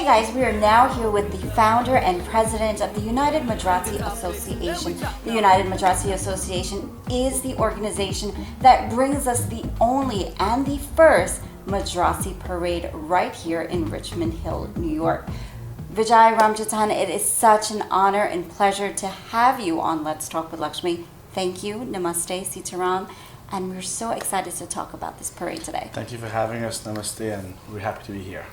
guys, we are now here with the founder and president of the United Madrassi Association. The United Madrassi Association is the organization that brings us the only and the first Madrasi Parade right here in Richmond Hill, New York. Vijah Ramjattan, it is such an honor and pleasure to have you on Let's Talk with Lakshmi. Thank you, Namaste, Sitaram, and we're so excited to talk about this parade today. Thank you for having us, Namaste, and we're happy to be here.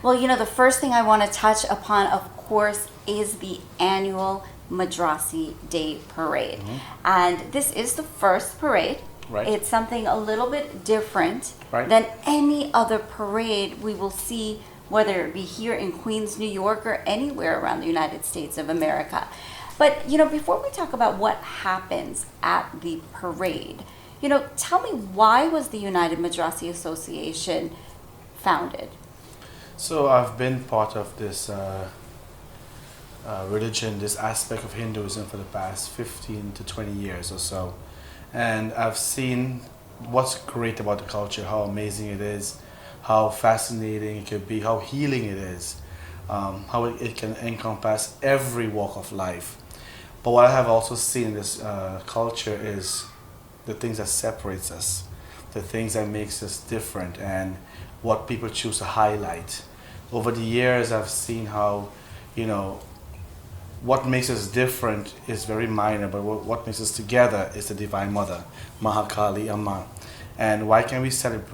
Well, you know, the first thing I want to touch upon, of course, is the Annual Madrasi Day Parade. And this is the first parade. Right. It's something a little bit different Right. than any other parade we will see, whether it be here in Queens, New York, or anywhere around the United States of America. But, you know, before we talk about what happens at the parade, you know, tell me, why was the United Madrasi Association founded? So I've been part of this religion, this aspect of Hinduism for the past 15 to 20 years or so. And I've seen what's great about the culture, how amazing it is, how fascinating it could be, how healing it is, how it can encompass every walk of life. But what I have also seen in this culture is the things that separates us, the things that makes us different, and what people choose to highlight. Over the years, I've seen how, you know, what makes us different is very minor, but what makes us together is the Divine Mother, Maha Kali Amma. And why can't we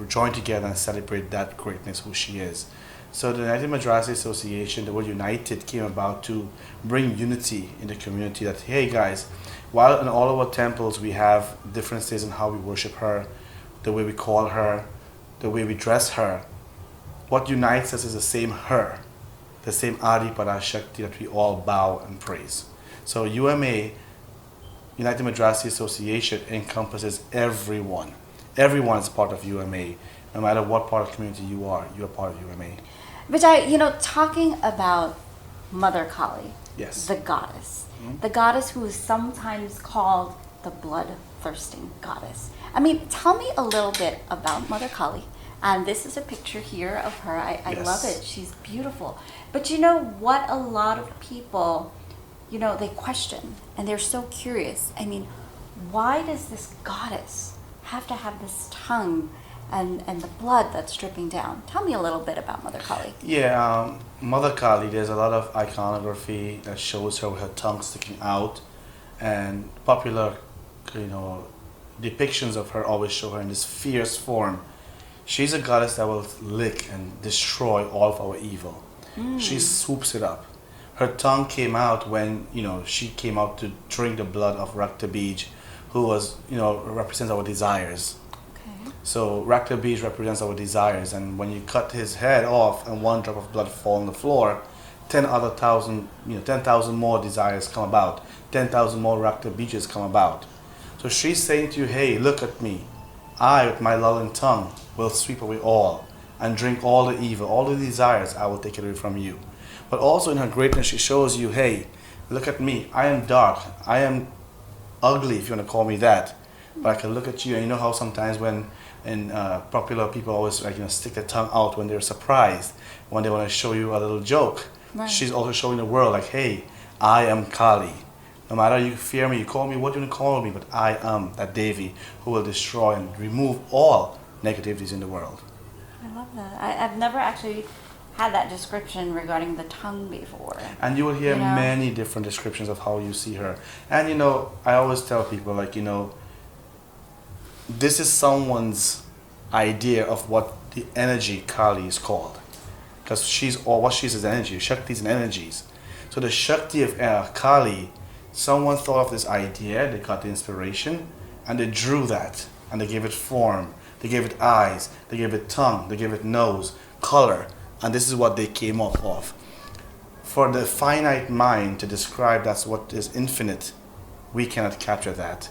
join together and celebrate that greatness, who she is? So the United Madrasi Association, the word united, came about to bring unity in the community, that, hey guys, while in all of our temples we have differences in how we worship her, the way we call her, the way we dress her, what unites us is the same her, the same Adi Parashakti that we all bow and praise. So UMA, United Madrasi Association, encompasses everyone. Everyone is part of UMA. No matter what part of the community you are part of UMA. Vijay, you know, talking about Mother Kali, Yes. the goddess who is sometimes called the blood-thirsting goddess. I mean, tell me a little bit about Mother Kali. And this is a picture here of her. I Yes. love it. She's beautiful. But you know what, a lot of people, you know, they question and they're so curious. I mean, why does this goddess have to have this tongue and the blood that's dripping down? Tell me a little bit about Mother Kali. Yeah, Mother Kali, there's a lot of iconography that shows her with her tongue sticking out, and popular, you know, depictions of her always show her in this fierce form. She's a goddess that will lick and destroy all of our evil. She swoops it up. Her tongue came out when, you know, she came out to drink the blood of Rakta Bij, who was, you know, represents our desires. Okay. So Rakta Bij represents our desires, and when you cut his head off and one drop of blood fall on the floor, 10,000 more desires come about. 10,000 more Rakta Bijas come about. So she's saying to you, hey, look at me. I, with my lulling tongue, will sweep away all and drink all the evil, all the desires, I will take it away from you. But also in her greatness, she shows you, hey, look at me. I am dark. I am ugly, if you want to call me that. But I can look at you, and you know how sometimes when in popular people always, like, you know, stick their tongue out when they're surprised, when they want to show you a little joke. Right. She's also showing the world, like, hey, I am Kali. No matter you fear me, you call me what you want to call me, but I am that Devi who will destroy and remove all negativities in the world. I love that. I've never actually had that description regarding the tongue before. And you will hear You know? many different descriptions of how you see her. And, you know, I always tell people, like, you know, this is someone's idea of what the energy Kali is called. Because what she's is energy. Shakti is energies. So the Shakti of Kali, someone thought of this idea, they got the inspiration, and they drew that, and they gave it form, they gave it eyes, they gave it tongue, they gave it nose, color, and this is what they came up of. For the finite mind to describe that's what is infinite, we cannot capture that.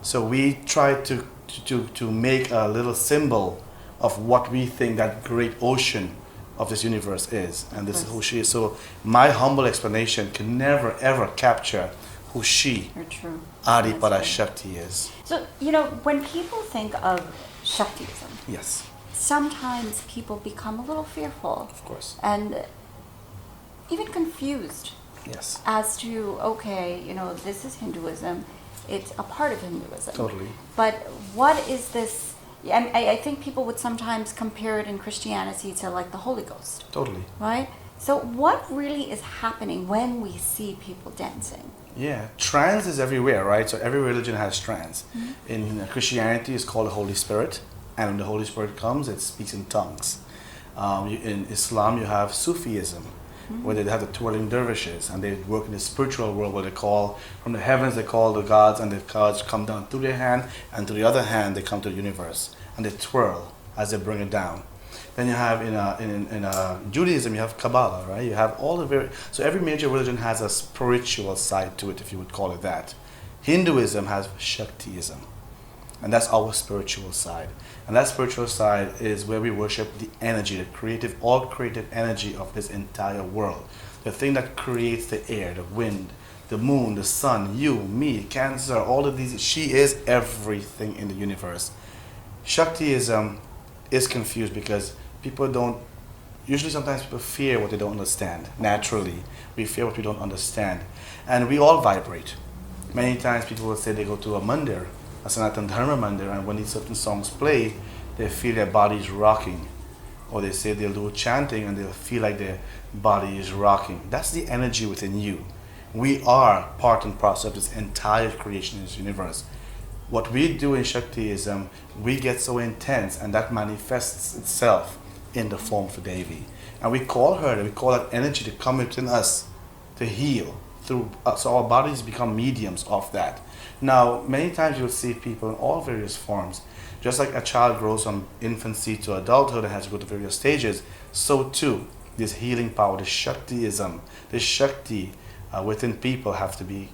So we try to make a little symbol of what we think that great ocean of this universe is, and this is who she is. So my humble explanation can never ever capture who she, You're true. Adi That's right. Parashakti, is. So, you know, when people think of Shaktism, Yes, sometimes people become a little fearful. of course. And even confused Yes. as to, okay, this is Hinduism, it's a part of Hinduism. Totally. But what is this? I think people would sometimes compare it in Christianity to like the Holy Ghost, Totally. right? So what really is happening when we see people dancing? Yeah, trance is everywhere, right? So every religion has trance. In Christianity, it's called the Holy Spirit, and when the Holy Spirit comes, it speaks in tongues. In Islam, you have Sufism, where they have the twirling dervishes, and they work in the spiritual world where they call from the heavens. They call the gods, and the gods come down through their hand, and through the other hand, they come to the universe, and they twirl as they bring it down. Then you have in Judaism, you have Kabbalah, right? You have all the so every major religion has a spiritual side to it, if you would call it that. Hinduism has Shaktiism, and that's our spiritual side. And that spiritual side is where we worship the energy, the creative, all creative energy of this entire world. The thing that creates the air, the wind, the moon, the sun, you, me, Cancer, all of these. She is everything in the universe. Shaktiism is confused because people don't, usually sometimes people fear what they don't understand. Naturally, we fear what we don't understand. And we all vibrate. Many times people will say they go to a mandir, a Sanatan Dharma mandir, and when these certain songs play, they feel their body is rocking. Or they say they'll do chanting and they'll feel like their body is rocking. That's the energy within you. We are part and parcel of this entire creation in this universe. What we do in Shaktiism, we get so intense, and that manifests itself in the form of Devi. And we call her, we call that energy to come within us, to heal through us. So our bodies become mediums of that. Now, many times you'll see people in all various forms. Just like a child grows from infancy to adulthood and has to go to various stages, so too, this healing power, this Shaktiism, this Shakti within people have to be,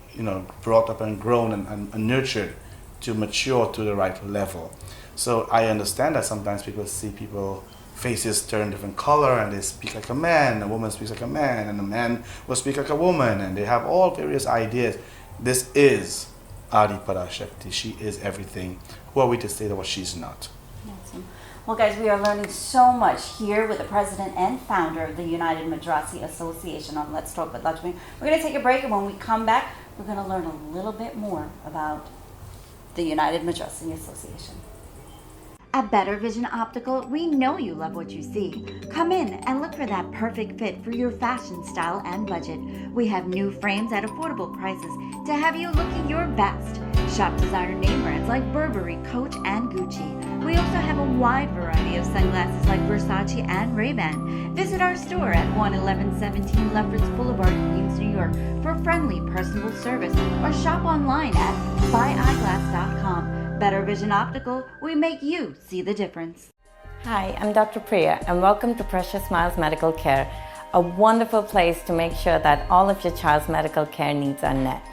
brought up and grown and nurtured to mature to the right level. So I understand that sometimes people see people faces turn different color and they speak like a man, a woman speaks like a man, and a man will speak like a woman, and they have all various ideas. This is Adi Parashakti. She is everything. Who are we to say that what she's not? Awesome. Well, guys, we are learning so much here with the president and founder of the United Madrasi Association on Let's Talk with Lakshmi. We're going to take a break, and when we come back, we're going to learn a little bit more about the United Madrasi Association. At Better Vision Optical, we know you love what you see. Come in and look for that perfect fit for your fashion, style, and budget. We have new frames at affordable prices to have you looking your best. Shop designer name brands like Burberry, Coach, and Gucci. We also have a wide variety of sunglasses like Versace and Ray-Ban. Visit our store at 11117 Lefferts Boulevard, Queens, New York for friendly, personal service, or shop online at buyeyeglass.com. Better Vision Optical, we make you see the difference. Hi, I'm Dr. Priya, and welcome to Precious Smiles Medical Care, a wonderful place to make sure that all of your child's medical care needs are met.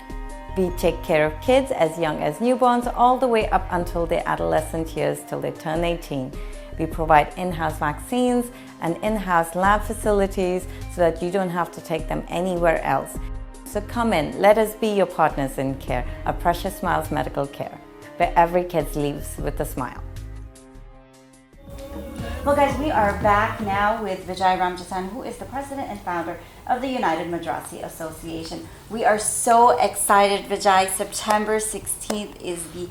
We take care of kids as young as newborns all the way up until their adolescent years till they turn 18. We provide in-house vaccines and in-house lab facilities so that you don't have to take them anywhere else. So come in, let us be your partners in care at Precious Smiles Medical Care, where every kid leaves with a smile. Well, guys, we are back now with Vijah Ramjattan, who is the president and founder of the United Madrasi Association. We are so excited, Vijay. September 16th is the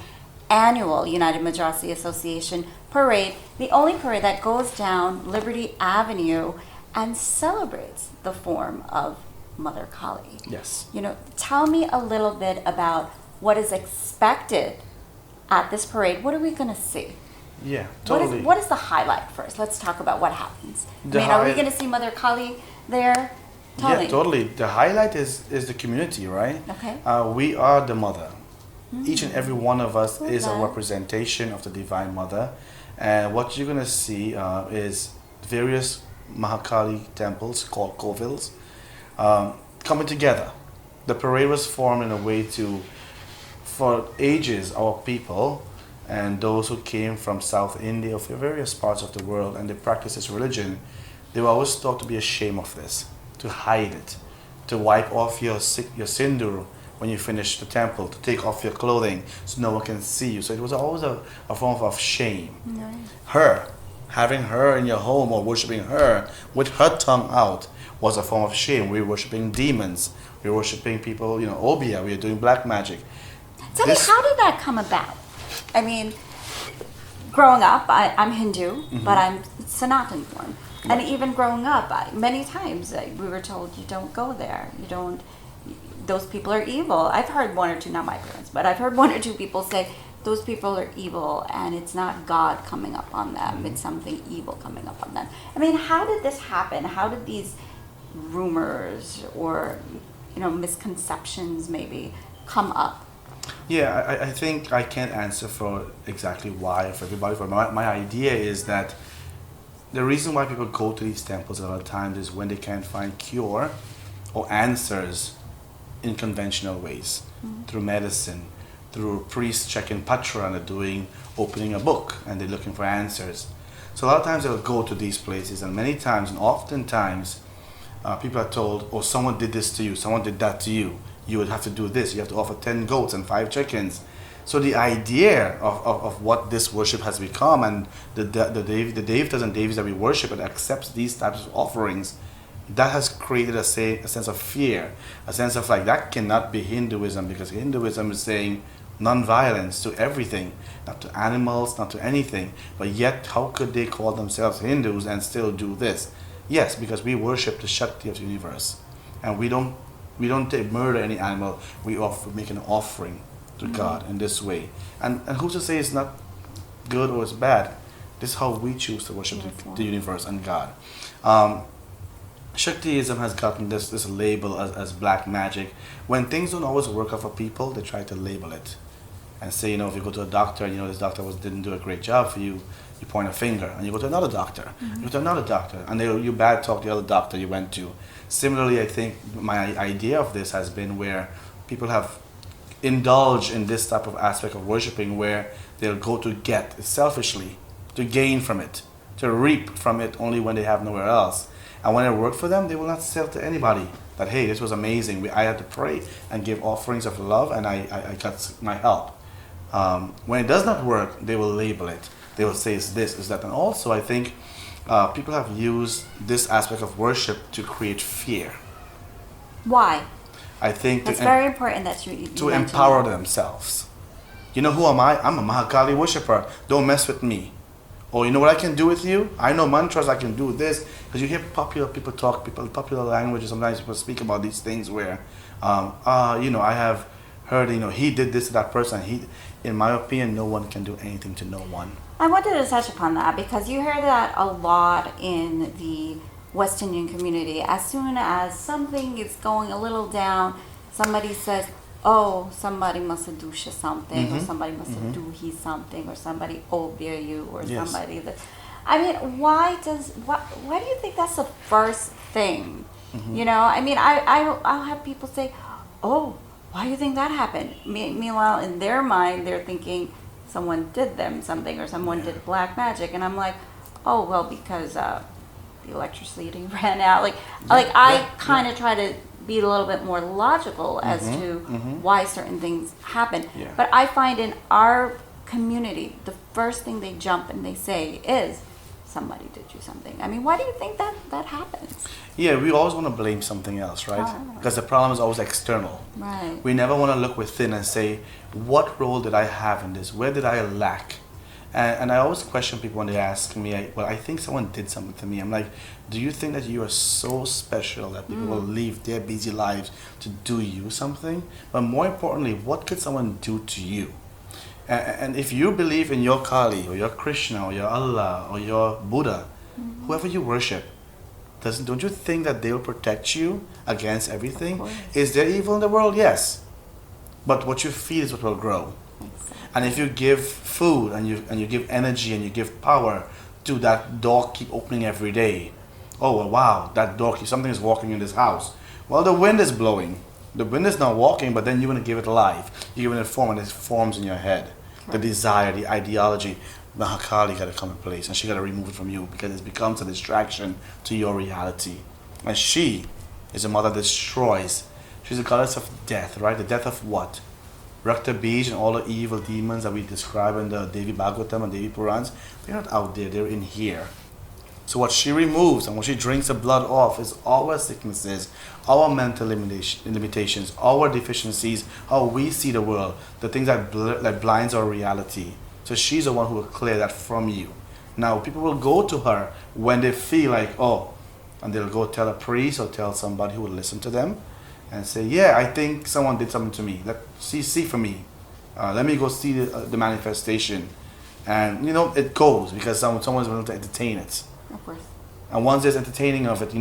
annual United Madrasi Association Parade, the only parade that goes down Liberty Avenue and celebrates the form of Mother Kali. Yes. Tell me a little bit about what is expected at this parade. What are we going to see? Yeah, totally. What is the highlight first? Let's talk about what happens. Are we going to see Mother Kali there? Tell me. Totally. The highlight is the community, right? Okay. We are the mother. Each and every one of us is a that. representation of the Divine Mother. And what you're going to see is various Mahakali temples called Kovils coming together. The parade was formed in a way for ages, our people and those who came from South India, from various parts of the world, and they practice this religion, they were always thought to be ashamed of this, to hide it, to wipe off your sindur when you finish the temple, to take off your clothing so no one can see you. So it was always a form of shame. Nice. Having her in your home or worshiping her with her tongue out was a form of shame. We were worshiping demons. We were worshiping people, Obia. We were doing black magic. Tell me, how did that come about? I mean, growing up, I'm Hindu, but I'm Sanatan born. And even growing up, many times we were told, you don't go there. Those people are evil. I've heard one or two, not my parents, but I've heard one or two people say, those people are evil and it's not God coming up on them. It's something evil coming up on them. I mean, how did this happen? How did these rumors or, misconceptions maybe come up? Yeah, I think I can't answer for exactly why for everybody. For my idea is that the reason why people go to these temples a lot of times is when they can't find cure or answers in conventional ways, through medicine, through priests checking patra and they're opening a book and they're looking for answers. So a lot of times they'll go to these places, and many times and oftentimes people are told, oh, someone did this to you, someone did that to you. You would have to do this. You have to offer 10 goats and 5 chickens. So the idea of what this worship has become, and the Devtas and Devis that we worship and accepts these types of offerings, that has created a sense of fear, a sense of like, that cannot be Hinduism, because Hinduism is saying non-violence to everything, not to animals, not to anything. But yet, how could they call themselves Hindus and still do this? Yes, because we worship the Shakti of the universe, and we don't murder any animal. We make an offering to God in this way. And who's to say it's not good or it's bad? This is how we choose to worship the universe and God. Shaktiism has gotten this label as black magic. When things don't always work out for people, they try to label it and say, if you go to a doctor and this doctor didn't do a great job for you, you point a finger, and you go to another doctor, you go to another doctor, and you bad talk the other doctor you went to. Similarly, I think my idea of this has been where people have indulged in this type of aspect of worshiping, where they'll go to get selfishly, to gain from it, to reap from it only when they have nowhere else. And when it worked for them, they will not sell to anybody that, hey, this was amazing. I had to pray and give offerings of love, and I got my help. When it does not work, they will label it. They will say it's this, it's that. And also, I think people have used this aspect of worship to create fear. Why? I think that's very important that you to empower themselves. Who am I? I'm a Mahakali worshiper. Don't mess with me. Or you know what I can do with you? I know mantras, I can do this. Because you hear popular people talk, popular languages, sometimes people speak about these things where, I have heard, he did this to that person. In my opinion, no one can do anything to no one. I wanted to touch upon that because you hear that a lot in the West Indian community. As soon as something is going a little down, somebody says, oh, somebody must have dusha something, or somebody must have duhi something, or somebody obia you, or somebody that. I mean, why do you think that's the first thing? I mean, I'll have people say, oh, why do you think that happened? Meanwhile, in their mind, they're thinking someone did them something, or someone did black magic, and I'm like, oh, well, because the electricity ran out. I kind of try to be a little bit more logical as to why certain things happen. Yeah. But I find in our community, the first thing they jump and they say is, somebody did you something. I mean, why do you think that happens? Yeah, we always want to blame something else, right? Because the problem is always external. Right. We never want to look within and say, what role did I have in this? Where did I lack? And I always question people when they ask me, I think someone did something to me. I'm like, do you think that you are so special that people will leave their busy lives to do you something? But more importantly, what could someone do to you? And if you believe in your Kali, or your Krishna, or your Allah, or your Buddha, whoever you worship, don't you think that they'll protect you against everything? Is there evil in the world? Yes. But what you feed is what will grow. And if you give food and you give energy and you give power to that door keep opening every day. Oh, well, wow, that door something is walking in this house. Well, the wind is blowing. The wind is not walking, but then you're going to give it life. You give it a form, and it forms in your head. The desire, the ideology. Mahakali got to come in place, and she got to remove it from you because it becomes a distraction to your reality. And she is a mother that destroys. She's a goddess of death, right? The death of what? Rakta Bij and all the evil demons that we describe in the Devi Bhagavatam and Devi Purans, they're not out there, they're in here. So what she removes and what she drinks the blood off is all our sicknesses, our mental limitations, our deficiencies, how we see the world, the things that blinds our reality. So she's the one who will clear that from you. Now people will go to her when they feel like, oh, and they'll go tell a priest or tell somebody who will listen to them and say, yeah, I think someone did something to me. See for me. Let me go see the manifestation. And it goes because someone's willing to entertain it. Of course. And once there's entertaining of it,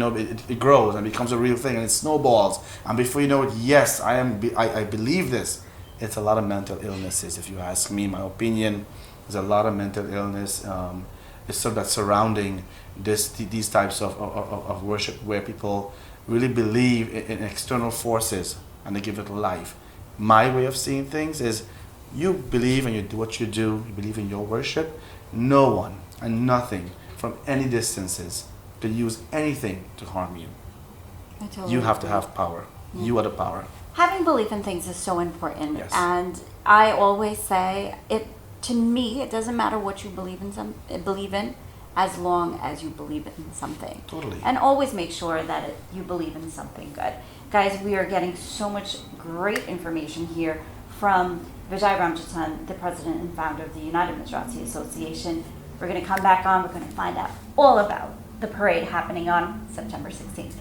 it grows and becomes a real thing and it snowballs. And before you know it, yes, I believe this. It's a lot of mental illnesses, if you ask me. My opinion, there's a lot of mental illness. It's sort of that surrounding these types of worship where people really believe in external forces and they give it life. My way of seeing things is you believe and you do what you do, you believe in your worship. No one and nothing from any distances to use anything to harm you. I totally You have to agree. have power. You are the power. Having belief in things is so important. Yes. And I always say, to me, it doesn't matter what you believe in as long as you believe in something. Totally. And always make sure that you believe in something good. Guys, we are getting so much great information here from Vijah Ramjattan, the president and founder of the United Madrasi Association. We're going to come back on. We're going to find out all about the parade happening on September 16th.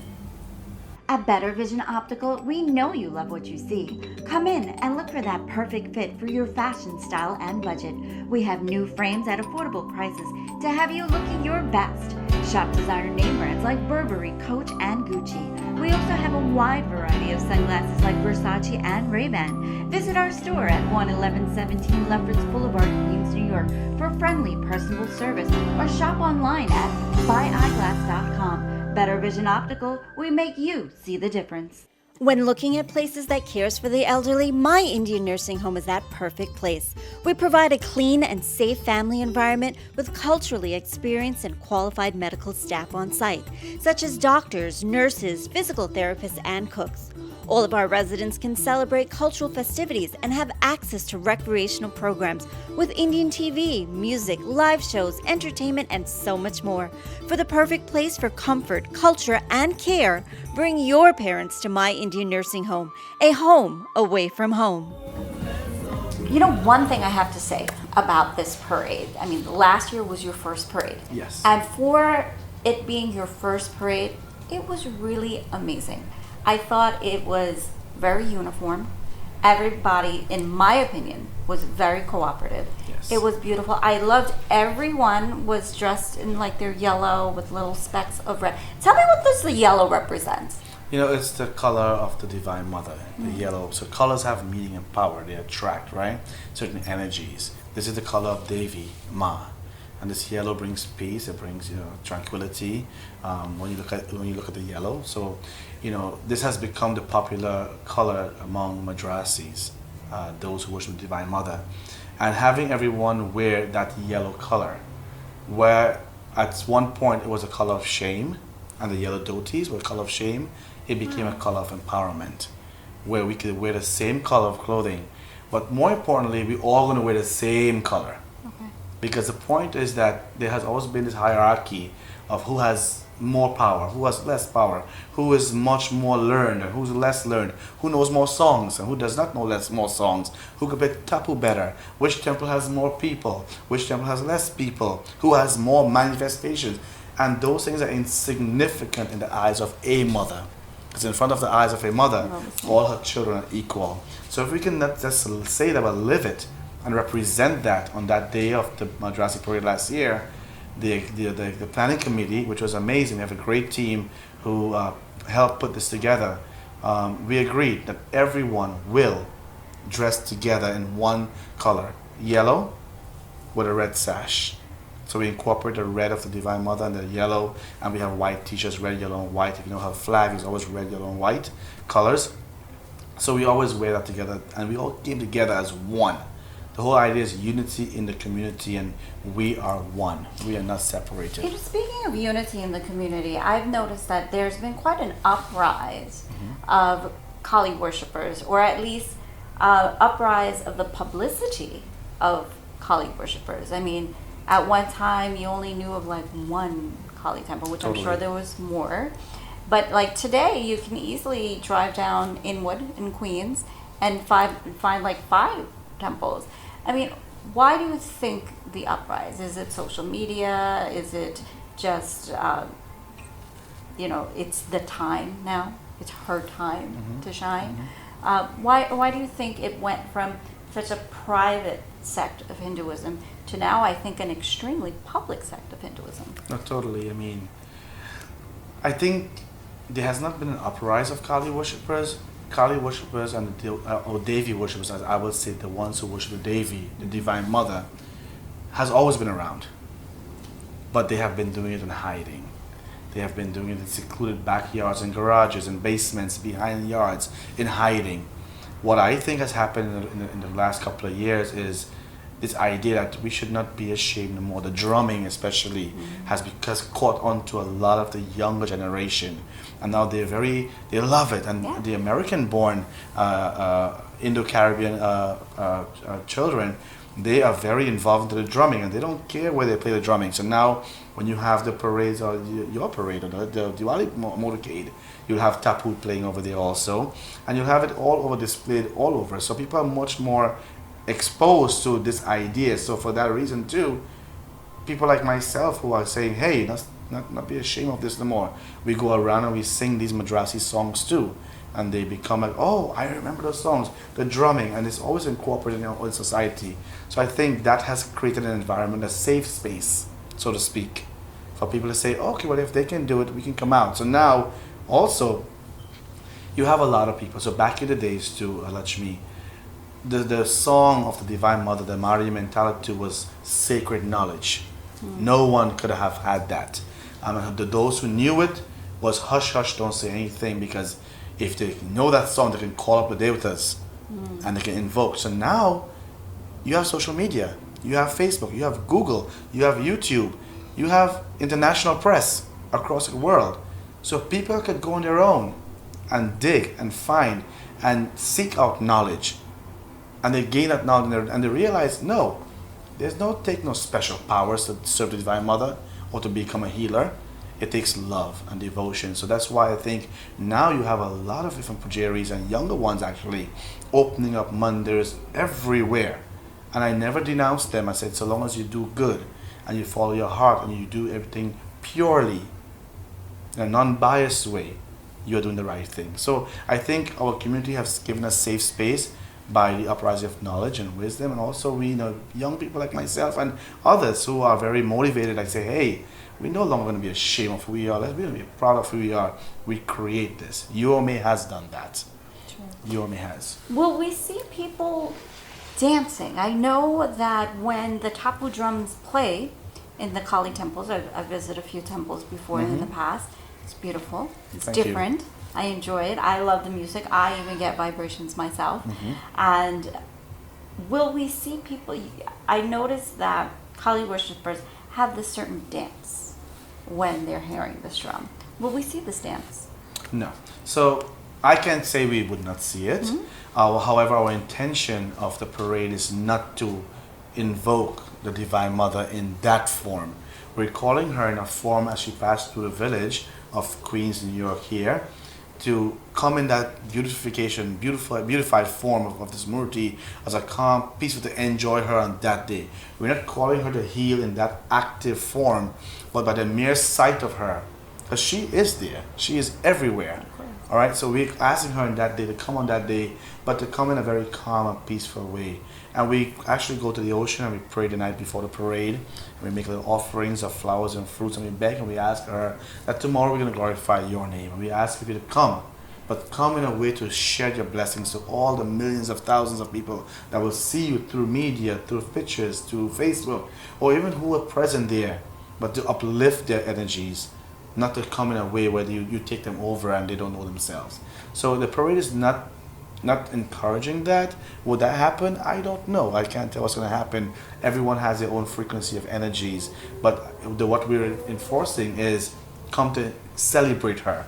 At Better Vision Optical, we know you love what you see. Come in and look for that perfect fit for your fashion, style, and budget. We have new frames at affordable prices to have you looking your best. Shop designer name brands like Burberry, Coach, and Gucci. We also have a wide variety of sunglasses like Versace and Ray-Ban. Visit our store at 11117 Lefferts Boulevard, Queens, New York for friendly personal service or shop online at buyeyeglass.com. Better Vision Optical, we make you see the difference. When looking at places that cares for the elderly, My Indian Nursing Home is that perfect place. We provide a clean and safe family environment with culturally experienced and qualified medical staff on site, such as doctors, nurses, physical therapists, and cooks. All of our residents can celebrate cultural festivities and have access to recreational programs with Indian TV, music, live shows, entertainment, and so much more. For the perfect place for comfort, culture, and care, bring your parents to My Indian Nursing Home, a home away from home. One thing I have to say about this parade, last year was your first parade. Yes. And for it being your first parade, it was really amazing. I thought it was very uniform. Everybody, in my opinion, was very cooperative. Yes. It was beautiful. I loved everyone was dressed in like their yellow with little specks of red. Tell me what does the yellow represent? It's the color of the Divine Mother, the yellow. So colors have meaning and power. They attract, right? Certain energies. This is the color of Devi, Ma. And this yellow brings peace. It brings, tranquility. When you look at the yellow, so, this has become the popular color among Madrasis, those who worship the Divine Mother, and having everyone wear that yellow color, where at one point it was a color of shame, and the yellow dhotis were a color of shame. It became a color of empowerment, where we could wear the same color of clothing, but more importantly, we all going to wear the same color. Because the point is that there has always been this hierarchy of who has more power, who has less power, who is much more learned, and who's less learned, who knows more songs, and who does not know more songs, who could play tapu better, which temple has more people, which temple has less people, who has more manifestations. And those things are insignificant in the eyes of a mother. Because in front of the eyes of a mother, all her children are equal. So if we can not just say that, but live it, and represent that on that day of the Madrasi Parade last year, the planning committee, which was amazing, we have a great team who helped put this together. We agreed that everyone will dress together in one color, yellow with a red sash. So we incorporate the red of the Divine Mother and the yellow, and we have white t-shirts, red, yellow, and white. If you know her flag is always red, yellow, and white colors. So we always wear that together, and we all came together as one. The whole idea is unity in the community, and we are one. We are not separated. Speaking of unity in the community, I've noticed that there's been quite an uprise of Kali worshippers, or at least uprise of the publicity of Kali worshippers. At one time, you only knew of like one Kali Temple, which Totally. I'm sure there was more. But like today, you can easily drive down Inwood in Queens and find like 5 temples. I mean, why do you think the uprise? Is it social media? Is it just, it's the time now? It's her time to shine. Why do you think it went from such a private sect of Hinduism to now, I think, an extremely public sect of Hinduism? No, totally. I mean, I think there has not been an uprise of Kali worshippers. Kali worshippers and or Devi worshippers, as I would say, the ones who worship the Devi, the Divine Mother, has always been around. But they have been doing it in hiding. They have been doing it in secluded backyards and garages and basements behind yards in hiding. What I think has happened in the last couple of years is this idea that we should not be ashamed anymore. The drumming especially has caught on to a lot of the younger generation. And now they love it. And the American-born Indo-Caribbean children, they are very involved in the drumming and they don't care where they play the drumming. So now when you have the parades or your parade or the Diwali motorcade, you'll have tapu playing over there also. And you'll have it all over, displayed all over. So people are much more exposed to this idea. So for that reason too, people like myself who are saying, hey, let's not be ashamed of this no more. We go around and we sing these Madrasi songs too. And they become like, oh, I remember those songs, the drumming, and it's always incorporated in our own society. So I think that has created an environment, a safe space, so to speak, for people to say, okay, well, if they can do it, we can come out. So now, also, you have a lot of people. So back in the days too, Lakshmi, the song of the Divine Mother, the Mariya mentality was sacred knowledge. No one could have had that. Those who knew it was hush, hush, don't say anything, because if they know that song, they can call up the devatas and they can invoke. So now you have social media, you have Facebook, you have Google, you have YouTube, you have international press across the world. So people could go on their own and dig and find and seek out knowledge. And they gain that knowledge and they realize, no, there's no special powers to serve the Divine Mother or to become a healer. It takes love and devotion. So that's why I think now you have a lot of different pujaris and younger ones actually opening up mandirs everywhere. And I never denounced them. I said, so long as you do good and you follow your heart and you do everything purely in a non-biased way, you're doing the right thing. So I think our community has given us safe space by the uprising of knowledge and wisdom. And also we young people like myself and others who are very motivated, like say, hey, we're no longer going to be ashamed of who we are. We're going to be proud of who we are. We create this. UOMA has done that. Sure. UOMA has. Will we see people dancing? I know that when the tapu drums play in the Kali temples, I've visited a few temples before in the past. It's beautiful. It's Thank different. you. I enjoy it. I love the music. I even get vibrations myself. And will we see people? I noticed that Kali worshippers have this certain dance when they're hearing this drum. Will we see this dance? No. So I can't say we would not see it. However, our intention of the parade is not to invoke the Divine Mother in that form. We're calling her in a form as she passed through the village of Queens, New York here, to come in that beautified form of this Murti as a calm, peaceful, to enjoy her on that day. We're not calling her to heal in that active form, but by the mere sight of her, because she is there, she is everywhere. All right, so we're asking her on that day to come on that day, but to come in a very calm and peaceful way. And we actually go to the ocean and we pray the night before the parade. And we make little offerings of flowers and fruits, and we beg and we ask her that tomorrow we're going to glorify your name. And we ask you to come, but come in a way to share your blessings to all the millions of thousands of people that will see you through media, through pictures, through Facebook, or even who are present there, but to uplift their energies, not to come in a way where you take them over and they don't know themselves. So the parade is not encouraging that. Would that happen? I don't know. I can't tell what's going to happen. Everyone has their own frequency of energies, but what we're enforcing is come to celebrate her.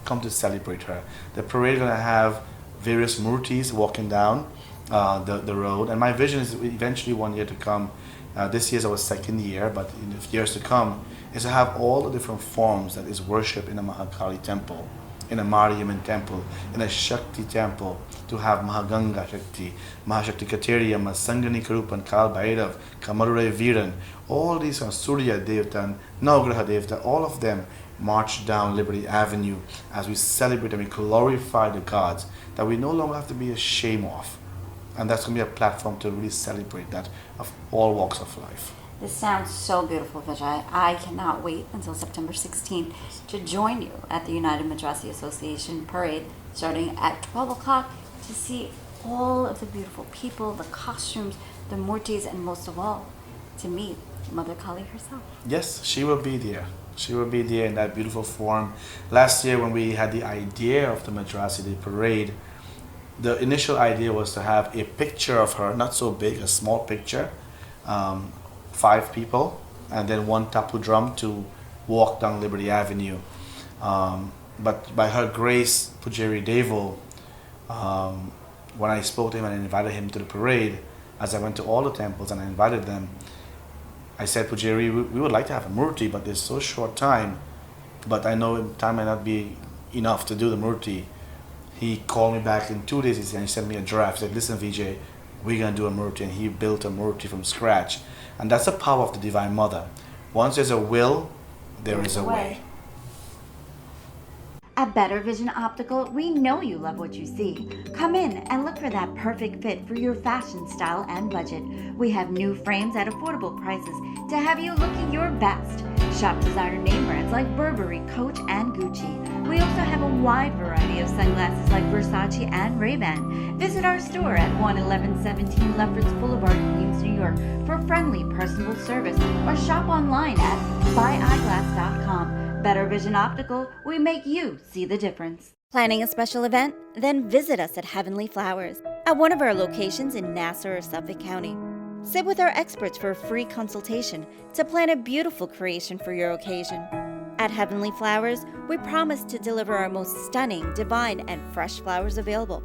Come to celebrate her. The parade is going to have various murtis walking down the road, and my vision is eventually one year to come. This year is our second year, but in the years to come, is to have all the different forms that is worshipped in a Mahakali temple, in a Mariamman temple, in a Shakti temple, to have Mahaganga Shakti, Mahashakti Kateriya, Masangani Karupan, Kal Bhairav, Kamarurai Viran, all these are Surya Devta, Navgraha Devta, all of them march down Liberty Avenue as we celebrate and we glorify the gods that we no longer have to be ashamed of. And that's going to be a platform to really celebrate that of all walks of life. This sounds so beautiful, Vijay. I cannot wait until September 16th to join you at the United Madrasi Association Parade starting at 12 o'clock to see all of the beautiful people, the costumes, the murtis, and most of all, to meet Mother Kali herself. Yes, she will be there. She will be there in that beautiful form. Last year when we had the idea of the Madrasi Day Parade, the initial idea was to have a picture of her, not so big, a small picture, 5 people, and then 1 tapu drum to walk down Liberty Avenue. But by her grace, Pujari Devo, when I spoke to him and invited him to the parade, as I went to all the temples and I invited them, I said, Pujari, we would like to have a murti, but there's so short time, but I know time might not be enough to do the murti. He called me back in 2 days and he sent me a draft. He said, listen, Vijay, we're going to do a murti. And he built a murti from scratch. And that's the power of the Divine Mother. Once there's a will, there is a way. At Better Vision Optical, we know you love what you see. Come in and look for that perfect fit for your fashion, style, and budget. We have new frames at affordable prices to have you looking your best. Shop designer name brands like Burberry, Coach, and Gucci. We also have a wide variety of sunglasses like Versace and Ray-Ban. Visit our store at 11117 Lefferts Boulevard, Queens, New York for friendly, personable service, or shop online at buyeyeglass.com. Better Vision Optical, we make you see the difference. Planning a special event? Then visit us at Heavenly Flowers at one of our locations in Nassau or Suffolk County. Sit with our experts for a free consultation to plan a beautiful creation for your occasion. At Heavenly Flowers, we promise to deliver our most stunning, divine, and fresh flowers available.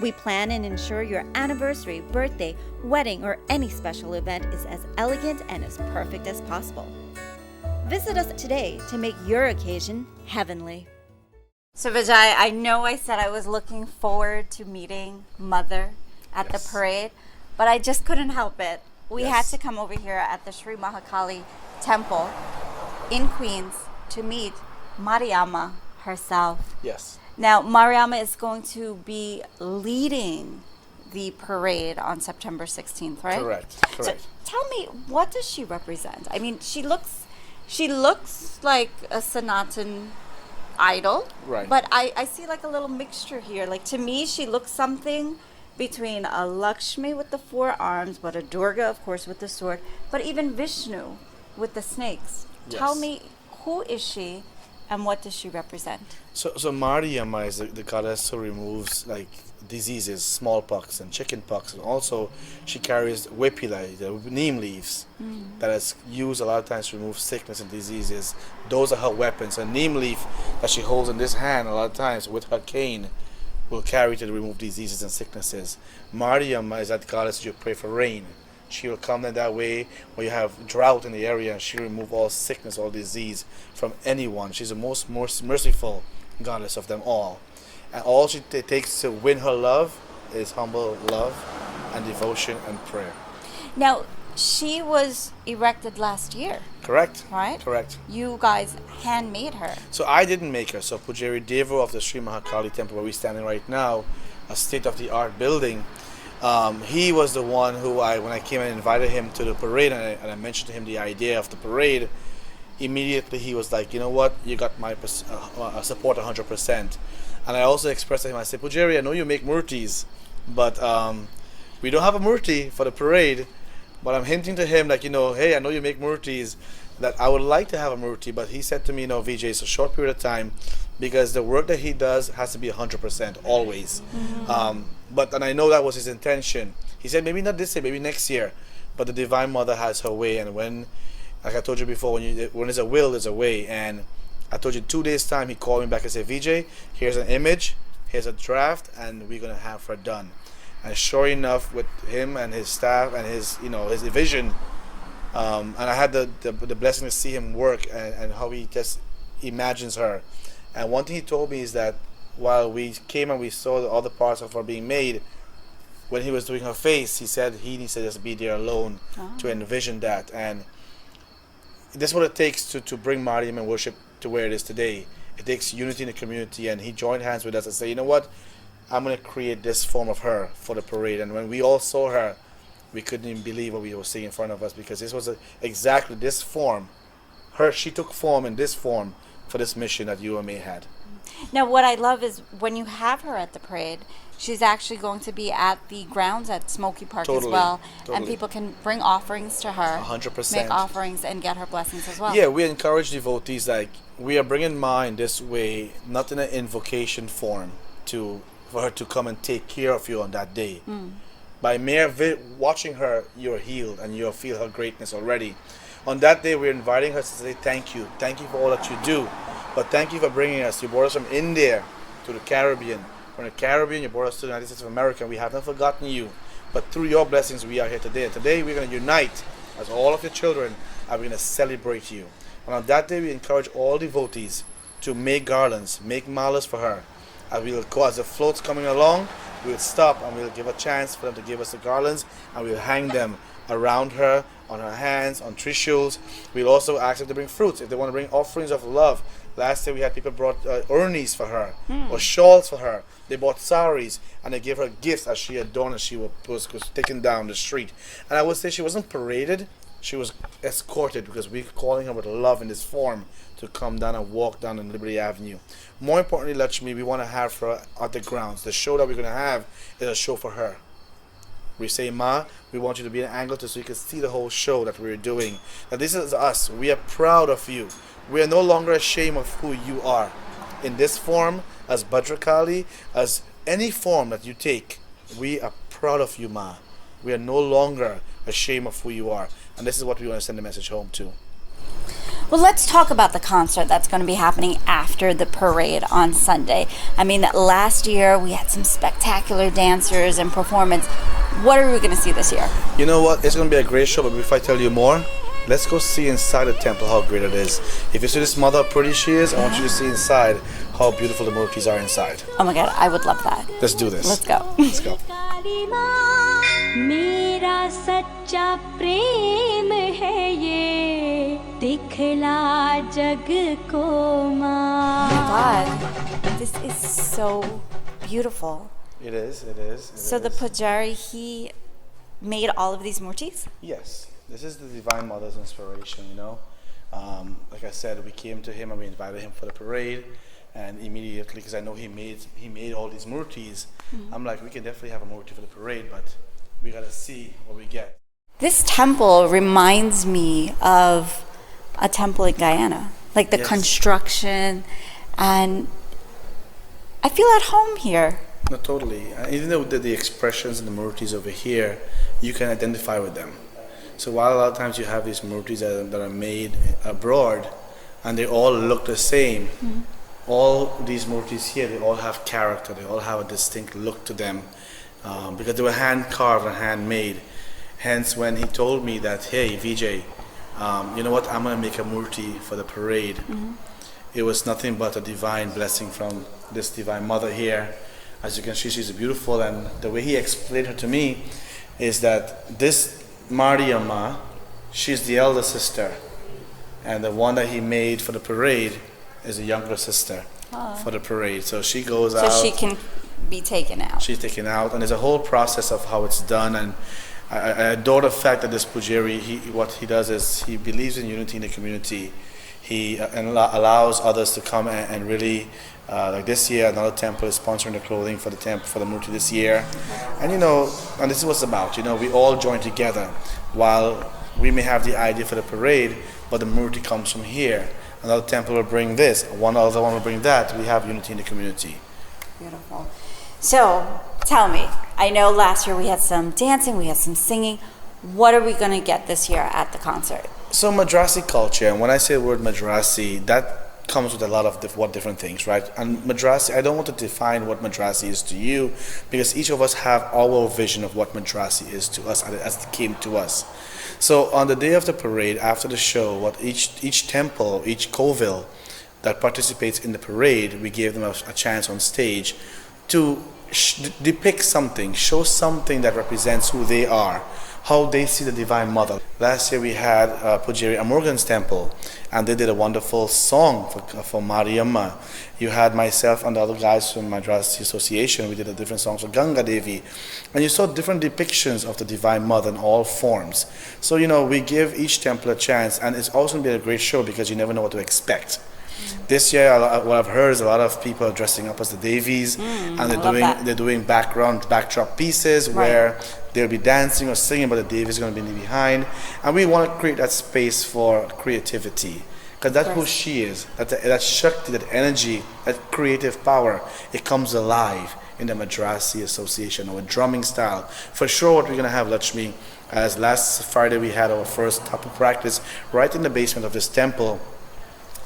We plan and ensure your anniversary, birthday, wedding, or any special event is as elegant and as perfect as possible. Visit us today to make your occasion heavenly. So Vijay, I know I said I was looking forward to meeting Mother at the parade, but I just couldn't help it. We had to come over here at the Sri Mahakali Temple in Queens to meet Mariamma herself. Yes. Now, Mariamma is going to be leading the parade on September 16th, right? Correct. So tell me, what does she represent? I mean, she looks like a Sanatan idol, right? But I see like a little mixture here. Like, to me, she looks something between a Lakshmi with the 4 arms, but a Durga, of course, with the sword, but even Vishnu with the snakes. Yes. Tell me, who is she and what does she represent? So Mariamma is the goddess who removes like diseases, smallpox and chickenpox, and also she carries wepila, the neem leaves that is used a lot of times to remove sickness and diseases. Those are her weapons. A neem leaf that she holds in this hand a lot of times with her cane will carry to remove diseases and sicknesses. Mariamma is that goddess you pray for rain. She will come in that way where you have drought in the area, and she will remove all sickness, all disease from anyone. She's the most merciful goddess of them all. And all she takes to win her love is humble love and devotion and prayer. Now, she was erected last year. Correct. Right? Correct. You guys handmade her. So I didn't make her. So Pujari Devo of the Sri Mahakali Temple, where we're standing right now, a state-of-the-art building, he was the one who when I came and invited him to the parade, and I mentioned to him the idea of the parade, immediately he was like, you know what, you got my support 100%. And I also expressed to him, I said, Pujari, I know you make murtis, but we don't have a murti for the parade. But I'm hinting to him, like, you know, hey, I know you make murtis, that I would like to have a murti. But he said to me, no, Vijay, it's a short period of time, because the work that he does has to be 100% always. And I know that was his intention. He said, maybe not this year, maybe next year. But the Divine Mother has her way. And when, like I told you before, when there's a will, there's a way. And I told you 2 days' time, he called me back and said, Vijay, here's an image, here's a draft, and we're going to have her done. And sure enough, with him and his staff and his vision, And I had the blessing to see him work and how he just imagines her. And one thing he told me is that while we came and we saw the other parts of her being made, when he was doing her face, he said he needs to just be there alone to envision that. And this is what it takes to bring Mariam and worship to where it is today. It takes unity in the community, and he joined hands with us and said, you know what, I'm going to create this form of her for the parade. And when we all saw her, we couldn't even believe what we were seeing in front of us, because this was exactly this form. She took form in this form for this mission that UMA had. Now, what I love is when you have her at the parade, she's actually going to be at the grounds at Smoky Park as well. And people can bring offerings to her. 100%. Make offerings and get her blessings as well. Yeah, we encourage devotees, like, we are bringing Ma in this way, not in an invocation form, for her to come and take care of you on that day. By mere watching her, you're healed and you'll feel her greatness already. On that day, we're inviting her to say thank you. Thank you for all that you do. But thank you for bringing us. You brought us from India to the Caribbean. From the Caribbean, you brought us to the United States of America. We have not forgotten you. But through your blessings, we are here today. And today, we're going to unite as all of your children, and we're going to celebrate you. And on that day, we encourage all devotees to make garlands, make malas for her. And we'll go, as the float's coming along, we'll stop and we'll give a chance for them to give us the garlands, and we'll hang them around her, on her hands, on trishul. We'll also ask them to bring fruits if they want to bring offerings of love. Last year we had people brought urnis for her, or shawls for her. They bought saris, and they gave her gifts as she adorned as she was taken down the street. And I would say she wasn't paraded, she was escorted, because we're calling her with love in this form to come down and walk down on Liberty Avenue. More importantly, Lakshmi, we want to have her at the grounds. The show that we're going to have is a show for her. We say, Ma, we want you to be an angle so you can see the whole show that we're doing. That this is us. We are proud of you. We are no longer ashamed of who you are. In this form, as Bhadrakali, as any form that you take, we are proud of you, Ma. We are no longer ashamed of who you are. And this is what we want to send the message home to. Well, let's talk about the concert that's going to be happening after the parade on Sunday. I mean, last year we had some spectacular dancers and performance. What are we going to see this year? You know what? It's going to be a great show, but before I tell you more, let's go see inside the temple how great it is. If you see this mother how pretty she is, I want you to see inside how beautiful the murtis are inside. Oh my God, I would love that. Let's do this. Let's go. Let's go. मेरा सच्चा प्रेम है ये दिखला जग को माँ. Oh my God, this is so beautiful. It is. So the Pujari, he made all of these murtis? Yes, this is the Divine Mother's inspiration, you know. Like I said, we came to him and we invited him for the parade, and immediately, because I know he made all these murtis, I'm like, we can definitely have a murti for the parade, but we gotta see what we get. This temple reminds me of a temple in Guyana, like the construction, and I feel at home here. No, totally. Even though the expressions and the murtis over here, you can identify with them. So while a lot of times you have these murtis that are made abroad, and they all look the same, all these murtis here, they all have character, they all have a distinct look to them, because they were hand carved and handmade. Hence, when he told me that, hey, Vijay, you know what, I'm going to make a murti for the parade, it was nothing but a divine blessing from this Divine Mother here. As you can see, she's beautiful, and the way he explained her to me is that this Mariamma, she's the elder sister, and the one that he made for the parade is the younger sister for the parade. So she goes out. So she can be taken out. She's taken out, and there's a whole process of how it's done. And I adore the fact that this Pujari, what he does is he believes in unity in the community. He allows others to come and really, like this year, another temple is sponsoring the clothing for the temple for the murti this year. And you know, and this is what it's about. You know, we all join together. While we may have the idea for the parade, but the murti comes from here. Another temple will bring this. One other one will bring that. We have unity in the community. Beautiful. So, tell me, I know last year we had some dancing, we had some singing. What are we going to get this year at the concert? So Madrasi culture, and when I say the word Madrasi, that comes with a lot of different things, right? And Madrasi, I don't want to define what Madrasi is to you, because each of us have our vision of what Madrasi is to us as it came to us. So on the day of the parade, after the show, what each temple, each kovil that participates in the parade, we gave them a chance on stage to depict something, show something that represents who they are, how they see the Divine Mother. Last year we had Pujari Amorgan's temple, and they did a wonderful song for Mariamma. You had myself and the other guys from Madrassi Association. We did a different song for Ganga Devi. And you saw different depictions of the Divine Mother in all forms. So, we give each temple a chance, and it's also going to be a great show because you never know what to expect. This year, what I've heard is a lot of people are dressing up as the Devis, and they're doing backdrop pieces where they'll be dancing or singing, but the Devi is going to be behind. And we want to create that space for creativity, because that's who she is. That Shakti, that energy, that creative power, it comes alive in the Madrassi Association, our drumming style. For sure, what we're going to have, Lakshmi, as last Friday we had our first tapu practice right in the basement of this temple.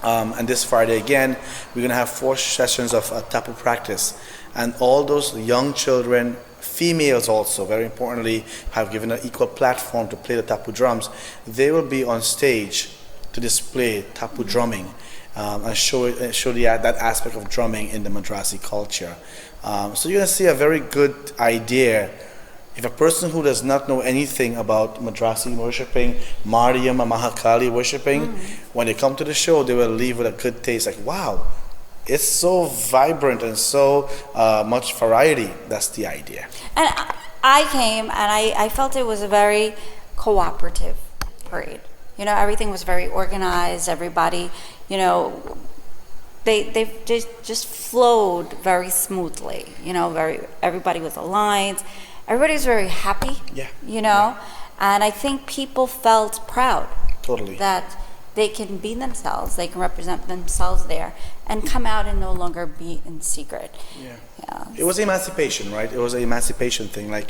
And this Friday again, we're going to have 4 sessions of tapu practice. And all those young children, females also, very importantly, have given an equal platform to play the tapu drums. They will be on stage to display tapu drumming and show that aspect of drumming in the Madrasi culture. So you're going to see a very good idea. If a person who does not know anything about Madrasi worshiping, Mariamma, Mahakali worshiping, when they come to the show, they will leave with a good taste. Like, wow, it's so vibrant and so much variety. That's the idea. And I came and I felt it was a very cooperative parade. Everything was very organized. Everybody, they just flowed very smoothly. Everybody was aligned. Everybody was very happy. And I think people felt proud. Totally. That they can be themselves, they can represent themselves there, and come out and no longer be in secret. It was emancipation, right? It was an emancipation thing. Like,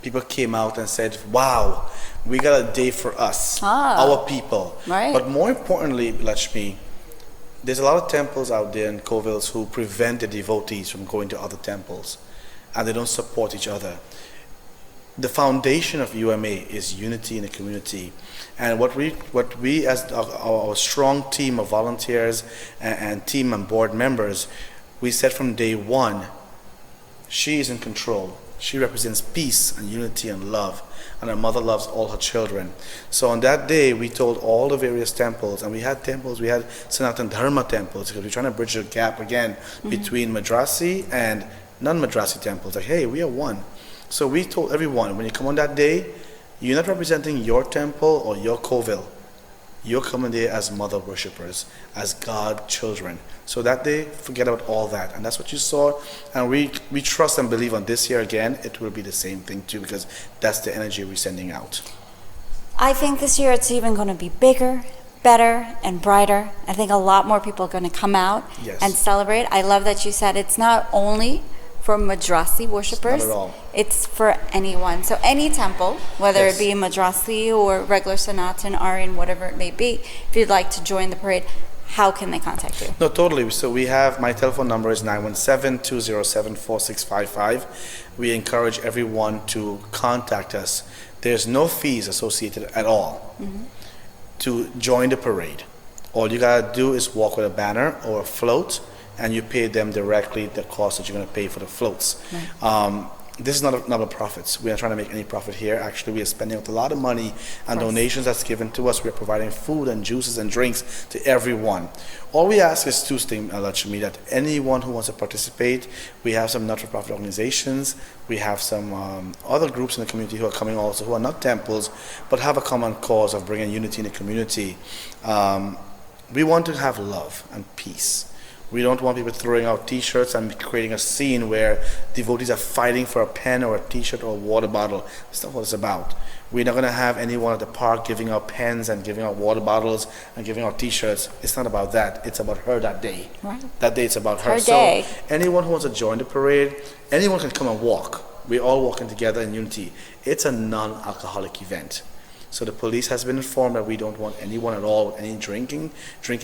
people came out and said, wow, we got a day for us, our people. Right. But more importantly, Lakshmi, there's a lot of temples out there in Kovils who prevent the devotees from going to other temples, and they don't support each other. The foundation of UMA is unity in the community, and what we as our strong team of volunteers and team and board members, we said from day one, she is in control. She represents peace and unity and love, and her mother loves all her children. So on that day, we told all the various temples, and we had Sanatan Dharma temples, because we're trying to bridge the gap again between Madrasi and non-Madrasi temples. Like, hey, we are one. So we told everyone, when you come on that day, you're not representing your temple or your kovil. You're coming there as mother worshippers, as God children. So that day, forget about all that. And that's what you saw. And we trust and believe on this year again, it will be the same thing too, because that's the energy we're sending out. I think this year it's even going to be bigger, better, and brighter. I think a lot more people are going to come out and celebrate. I love that you said it's not only for Madrasi worshippers. Not at all. It's for anyone. So any temple, whether it be Madrasi or regular Sanatan, Aryan, whatever it may be, if you'd like to join the parade, how can they contact you? No, totally. So we have, my telephone number is 917-207-4655. We encourage everyone to contact us. There's no fees associated at all to join the parade. All you gotta do is walk with a banner or a float, and you pay them directly the cost that you're going to pay for the floats. This is not about profits. We are trying to make any profit here. Actually, we are spending a lot of money on donations that's given to us. We are providing food and juices and drinks to everyone. All we ask is two things, Lakshmi, that anyone who wants to participate, we have some not-for-profit organizations, we have some other groups in the community who are coming also, who are not temples, but have a common cause of bringing unity in the community. We want to have love and peace. We don't want people throwing out t-shirts and creating a scene where devotees are fighting for a pen or a t-shirt or a water bottle. That's not what it's about. We're not going to have anyone at the park giving out pens and giving out water bottles and giving out t-shirts. It's not about that. It's about her that day. Right. That day it's about her. Day. So anyone who wants to join the parade, anyone can come and walk. We're all walking together in unity. It's a non-alcoholic event. So the police has been informed that we don't want anyone at all with any drinking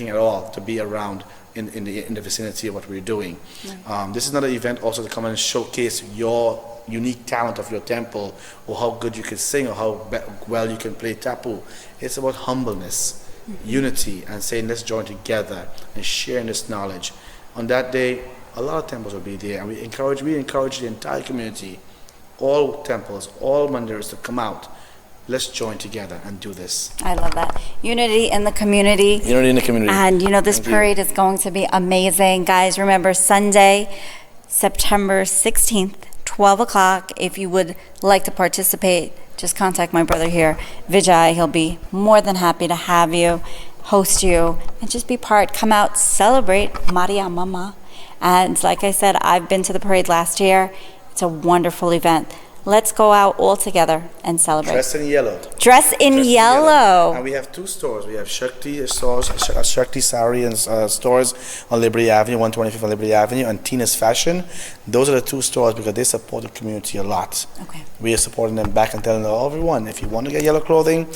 at all to be around in the vicinity of what we're doing. This is another event also to come and showcase your unique talent of your temple, or how good you can sing, or how well you can play tapu. It's about humbleness, unity, and saying let's join together and sharing this knowledge. On that day, a lot of temples will be there, and we encourage the entire community, all temples, all mandirs to come out. Let's join together and do this. I love that. Unity in the community. Unity in the community. And this parade is going to be amazing. Guys, remember Sunday, September 16th, 12 o'clock. If you would like to participate, just contact my brother here, Vijay. He'll be more than happy to have you, host you, and just be part. Come out, celebrate Maria Mama. And like I said, I've been to the parade last year. It's a wonderful event. Let's go out all together and celebrate. Dress in yellow. Dress in yellow. And we have two stores. We have Shakti stores, Shakti Sari and stores on Liberty Avenue, 125th on Liberty Avenue, and Tina's Fashion. Those are the two stores because they support the community a lot. Okay. We are supporting them back and telling everyone, if you want to get yellow clothing,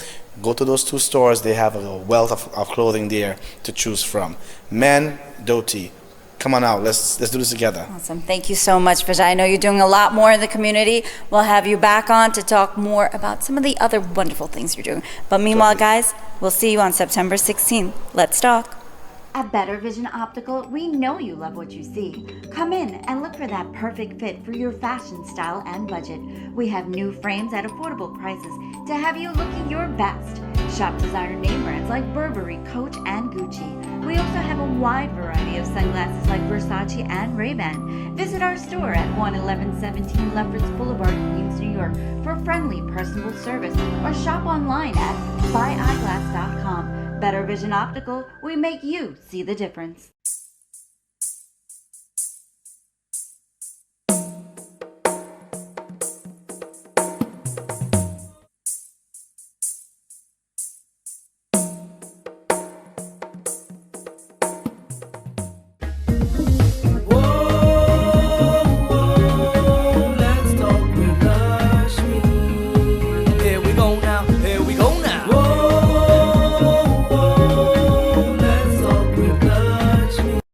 go to those two stores. They have a wealth of clothing there to choose from. Men, dhoti. Come on out. Let's do this together. Awesome. Thank you so much, Vijay. I know you're doing a lot more in the community. We'll have you back on to talk more about some of the other wonderful things you're doing. But meanwhile, guys, we'll see you on September 16th. Let's talk. At Better Vision Optical, we know you love what you see. Come in and look for that perfect fit for your fashion, style, and budget. We have new frames at affordable prices to have you looking your best. Shop designer name brands like Burberry, Coach, and Gucci. We also have a wide variety of sunglasses like Versace and Ray-Ban. Visit our store at 11117 Lefferts Boulevard, Queens, New York for friendly, personal service, or shop online at buyeyeglass.com. Better Vision Optical, we make you see the difference.